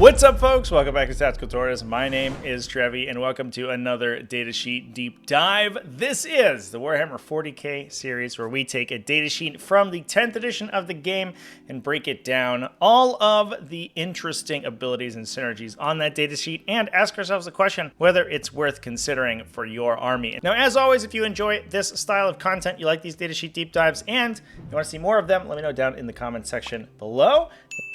What's up, folks? Welcome back to TacticalTortoise. My name is Trevi, and welcome to another Datasheet Deep Dive. This is the Warhammer 40k series, where we take a datasheet from the 10th edition of the game and break it down, all of the interesting abilities and synergies on that datasheet, and ask ourselves the question whether it's worth considering for your army. Now, as always, if you enjoy this style of content, you like these datasheet deep dives, and you want to see more of them, let me know down in the comment section below.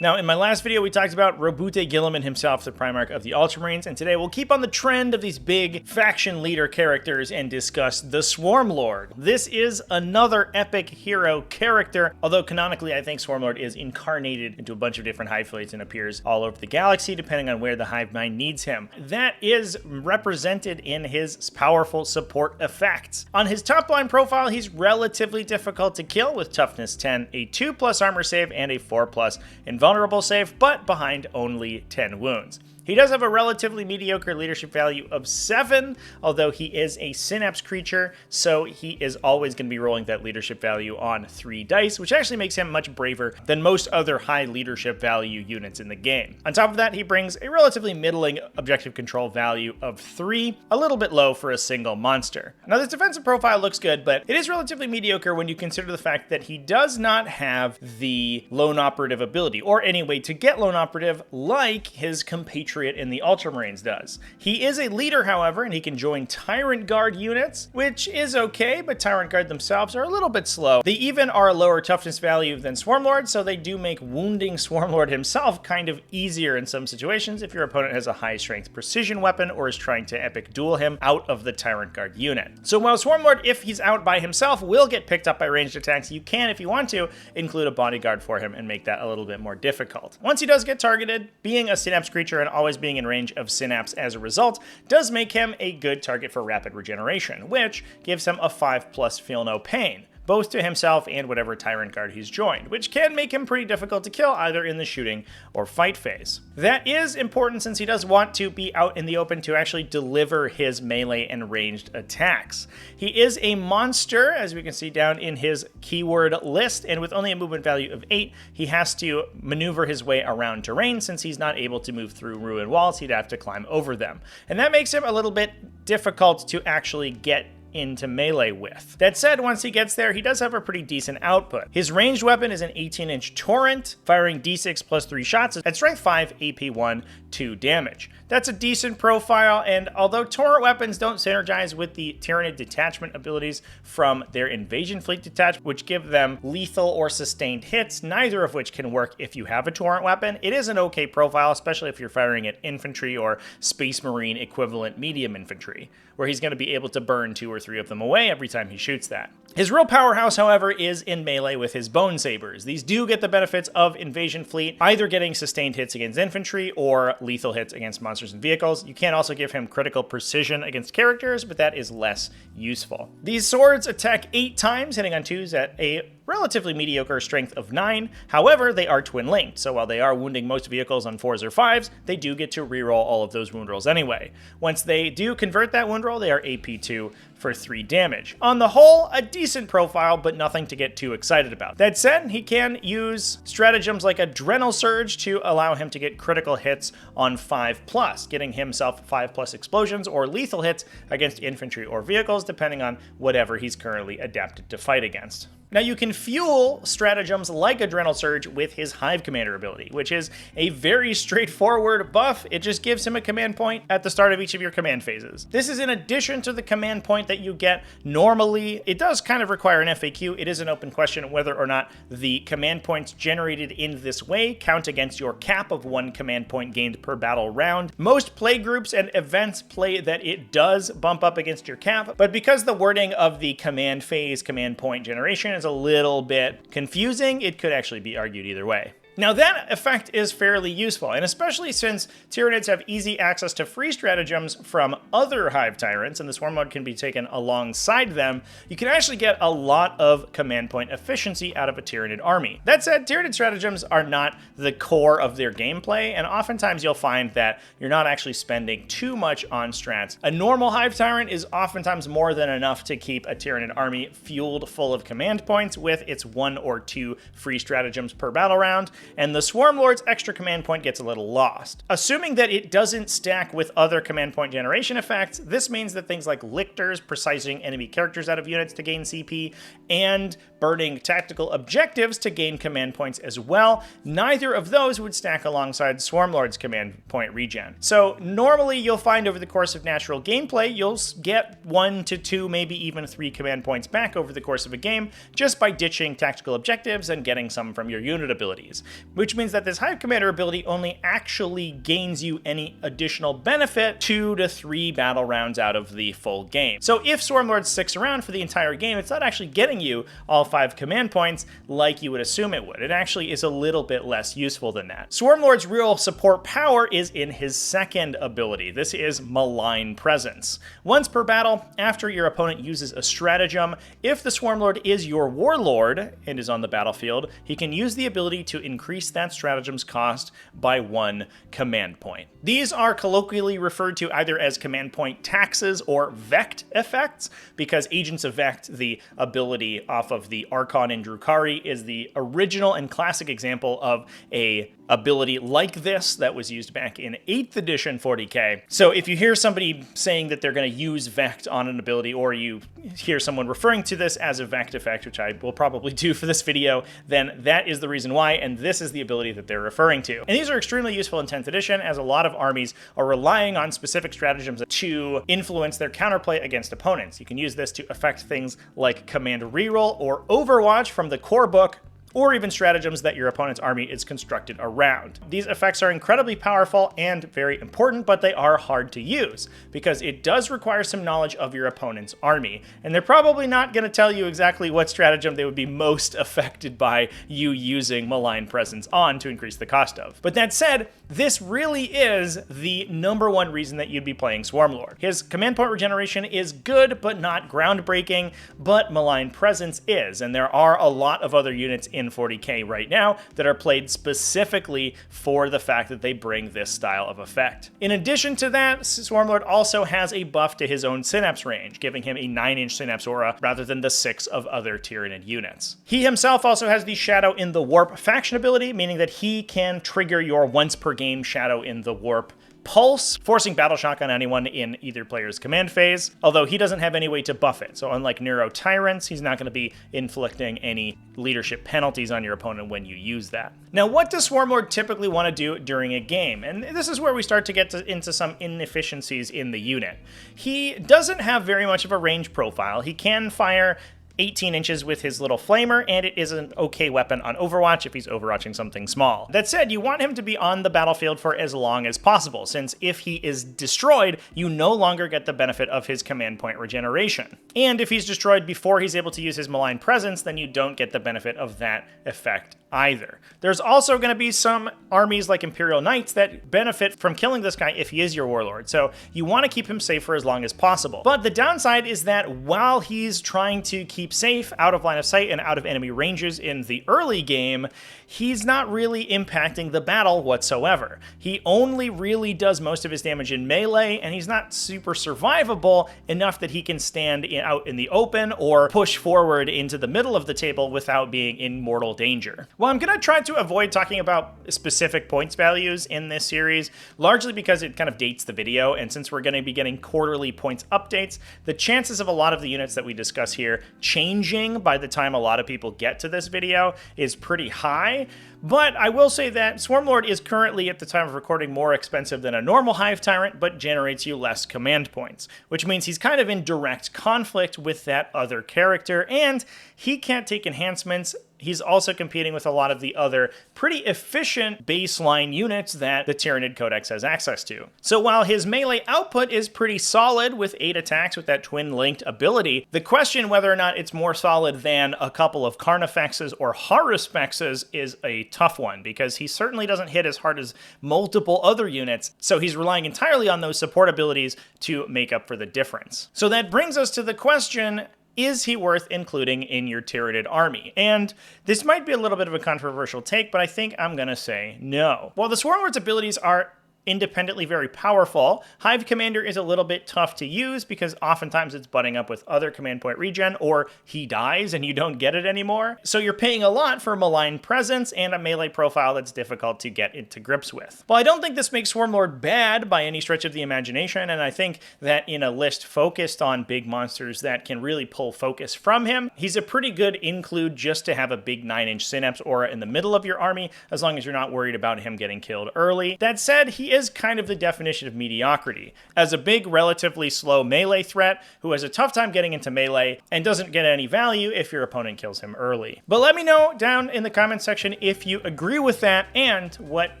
Now, in my last video, we talked about Robute Gilliman himself, the Primarch of the Ultramarines, and today we'll keep on the trend of these big faction leader characters and discuss the Swarmlord. This is another epic hero character, although canonically I think Swarmlord is incarnated into a bunch of different hive fleets and appears all over the galaxy, depending on where the hive mind needs him. That is represented in his powerful support effects. On his top line profile, he's relatively difficult to kill with toughness 10, a 2+ armor save, and a 4+ invulnerable save, but behind only 10 wounds. He does have a relatively mediocre leadership value of 7, although he is a synapse creature, so he is always going to be rolling that leadership value on 3 dice, which actually makes him much braver than most other high leadership value units in the game. On top of that, he brings a relatively middling objective control value of 3, a little bit low for a single monster. Now, this defensive profile looks good, but it is relatively mediocre when you consider the fact that he does not have the lone operative ability, or any way to get lone operative like his compatriot in the Ultramarines does. He is a leader, however, and he can join Tyrant Guard units, which is okay, but Tyrant Guard themselves are a little bit slow. They even are a lower toughness value than Swarmlord, so they do make wounding Swarmlord himself kind of easier in some situations if your opponent has a high strength precision weapon or is trying to epic duel him out of the Tyrant Guard unit. So while Swarmlord, if he's out by himself, will get picked up by ranged attacks, you can, if you want to, include a bodyguard for him and make that a little bit more difficult. Once he does get targeted, being a synapse creature and always being in range of synapse as a result does make him a good target for rapid regeneration, which gives him a 5+ feel no pain, both to himself and whatever Tyrant Guard he's joined, which can make him pretty difficult to kill either in the shooting or fight phase. That is important since he does want to be out in the open to actually deliver his melee and ranged attacks. He is a monster, as we can see down in his keyword list, and with only a movement value of 8, he has to maneuver his way around terrain. Since he's not able to move through ruined walls, he'd have to climb over them. And that makes him a little bit difficult to actually get into melee with. That said, once he gets there, he does have a pretty decent output. His ranged weapon is an 18-inch torrent, firing d6 plus 3 shots at strength 5, AP 1, 2 damage. That's a decent profile, and although torrent weapons don't synergize with the Tyranid detachment abilities from their invasion fleet detachment, which give them lethal or sustained hits, neither of which can work if you have a torrent weapon, it is an okay profile, especially if you're firing at infantry or Space Marine equivalent medium infantry, where he's going to be able to burn 2 or 3 of them away every time he shoots that. His real powerhouse, however, is in melee with his Bone Sabers. These do get the benefits of Invasion Fleet, either getting sustained hits against infantry or lethal hits against monsters and vehicles. You can also give him critical precision against characters, but that is less useful. These swords attack 8 times, hitting on 2s at a relatively mediocre strength of 9. However, they are twin linked, so while they are wounding most vehicles on 4s or 5s, they do get to reroll all of those wound rolls anyway. Once they do convert that wound roll, they are AP2 for 3 damage. On the whole, a decent profile, but nothing to get too excited about. That said, he can use stratagems like Adrenal Surge to allow him to get critical hits on 5+, getting himself 5+ explosions or lethal hits against infantry or vehicles, depending on whatever he's currently adapted to fight against. Now, you can fuel stratagems like Adrenal Surge with his Hive Commander ability, which is a very straightforward buff. It just gives him a command point at the start of each of your command phases. This is in addition to the command point that you get normally. It does kind of require an FAQ. It is an open question whether or not the command points generated in this way count against your cap of 1 command point gained per battle round. Most play groups and events play that it does bump up against your cap, but because the wording of the command phase command point generation is a little bit confusing, it could actually be argued either way. Now, that effect is fairly useful, and especially since Tyranids have easy access to free stratagems from other Hive Tyrants, and the Swarmlord can be taken alongside them, you can actually get a lot of command point efficiency out of a Tyranid army. That said, Tyranid stratagems are not the core of their gameplay, and oftentimes you'll find that you're not actually spending too much on strats. A normal Hive Tyrant is oftentimes more than enough to keep a Tyranid army fueled full of command points with its 1 or 2 free stratagems per battle round, and the Swarmlord's extra command point gets a little lost. Assuming that it doesn't stack with other command point generation effects, this means that things like lictors, precising enemy characters out of units to gain CP, and burning tactical objectives to gain command points as well, neither of those would stack alongside Swarmlord's command point regen. So normally you'll find over the course of natural gameplay, you'll get 1 to 2, maybe even 3 command points back over the course of a game just by ditching tactical objectives and getting some from your unit abilities, which means that this Hive Commander ability only actually gains you any additional benefit 2 to 3 battle rounds out of the full game. So if Swarmlord sticks around for the entire game, it's not actually getting you all 5 command points like you would assume it would. It actually is a little bit less useful than that. Swarmlord's real support power is in his second ability. This is Malign Presence. Once per battle, after your opponent uses a stratagem, if the Swarmlord is your warlord and is on the battlefield, he can use the ability to increase that stratagem's cost by 1 command point. These are colloquially referred to either as command point taxes or Vect effects, because Agents of Vect, the ability off of the Archon in Drukhari, is the original and classic example of a ability like this that was used back in 8th edition 40k. So if you hear somebody saying that they're going to use Vect on an ability, or you hear someone referring to this as a Vect effect, which I will probably do for this video, then that is the reason why, and this is the ability that they're referring to. And these are extremely useful in 10th edition, as a lot of armies are relying on specific stratagems to influence their counterplay against opponents. You can use this to affect things like command reroll or Overwatch from the core book, or even stratagems that your opponent's army is constructed around. These effects are incredibly powerful and very important, but they are hard to use, because it does require some knowledge of your opponent's army, and they're probably not going to tell you exactly what stratagem they would be most affected by you using Malign Presence on to increase the cost of. But that said, this really is the #1 reason that you'd be playing Swarmlord. His command point regeneration is good, but not groundbreaking, but Malign Presence is, and there are a lot of other units in 40k right now that are played specifically for the fact that they bring this style of effect. In addition to that, Swarmlord also has a buff to his own synapse range, giving him a 9-inch synapse aura rather than the 6 of other Tyranid units. He himself also has the Shadow in the Warp faction ability, meaning that he can trigger your once per game Shadow in the Warp pulse, forcing battle shock on anyone in either player's command phase, although he doesn't have any way to buff it. So unlike Neuro Tyrants, he's not going to be inflicting any leadership penalties on your opponent when you use that. Now, what does Swarmlord typically want to do during a game? And this is where we start to get into some inefficiencies in the unit. He doesn't have very much of a range profile. He can fire 18 inches with his little flamer, and it is an okay weapon on Overwatch if he's overwatching something small. That said, you want him to be on the battlefield for as long as possible, since if he is destroyed, you no longer get the benefit of his command point regeneration. And if he's destroyed before he's able to use his Malign Presence, then you don't get the benefit of that effect either. There's also going to be some armies like Imperial Knights that benefit from killing this guy if he is your warlord, so you want to keep him safe for as long as possible. But the downside is that while he's trying to keep safe, out of line of sight, and out of enemy ranges in the early game, he's not really impacting the battle whatsoever. He only really does most of his damage in melee, and he's not super survivable enough that he can stand out in the open or push forward into the middle of the table without being in mortal danger. Well, I'm going to try to avoid talking about specific points values in this series, largely because it kind of dates the video, and since we're going to be getting quarterly points updates, the chances of a lot of the units that we discuss here changing by the time a lot of people get to this video is pretty high. But I will say that Swarmlord is currently, at the time of recording, more expensive than a normal Hive Tyrant, but generates you less command points, which means he's kind of in direct conflict with that other character, and he can't take enhancements. He's also competing with a lot of the other pretty efficient baseline units that the Tyranid Codex has access to. So while his melee output is pretty solid with 8 attacks with that twin-linked ability, the question whether or not it's more solid than a couple of Carnifexes or Haruspexes is a tough one, because he certainly doesn't hit as hard as multiple other units, so he's relying entirely on those support abilities to make up for the difference. So that brings us to the question, is he worth including in your Tyranid army? And this might be a little bit of a controversial take, but I think I'm going to say no. While the Swarmlord's abilities are independently very powerful. Hive Commander is a little bit tough to use because oftentimes it's butting up with other command point regen, or he dies and you don't get it anymore. So you're paying a lot for malign presence and a melee profile that's difficult to get into grips with. Well, I don't think this makes Swarmlord bad by any stretch of the imagination, and I think that in a list focused on big monsters that can really pull focus from him, he's a pretty good include just to have a big 9-inch Synapse aura in the middle of your army, as long as you're not worried about him getting killed early. That said, he is kind of the definition of mediocrity. As a big, relatively slow melee threat who has a tough time getting into melee and doesn't get any value if your opponent kills him early. But let me know down in the comment section if you agree with that and what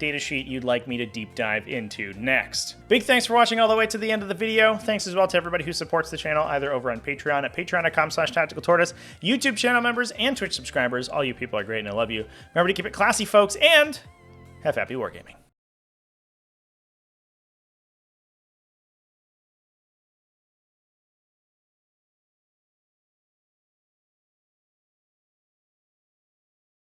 datasheet you'd like me to deep dive into next. Big thanks for watching all the way to the end of the video. Thanks as well to everybody who supports the channel either over on Patreon at patreon.com/TacticalTortoise, YouTube channel members, and Twitch subscribers. All you people are great and I love you. Remember to keep it classy, folks, and have happy wargaming.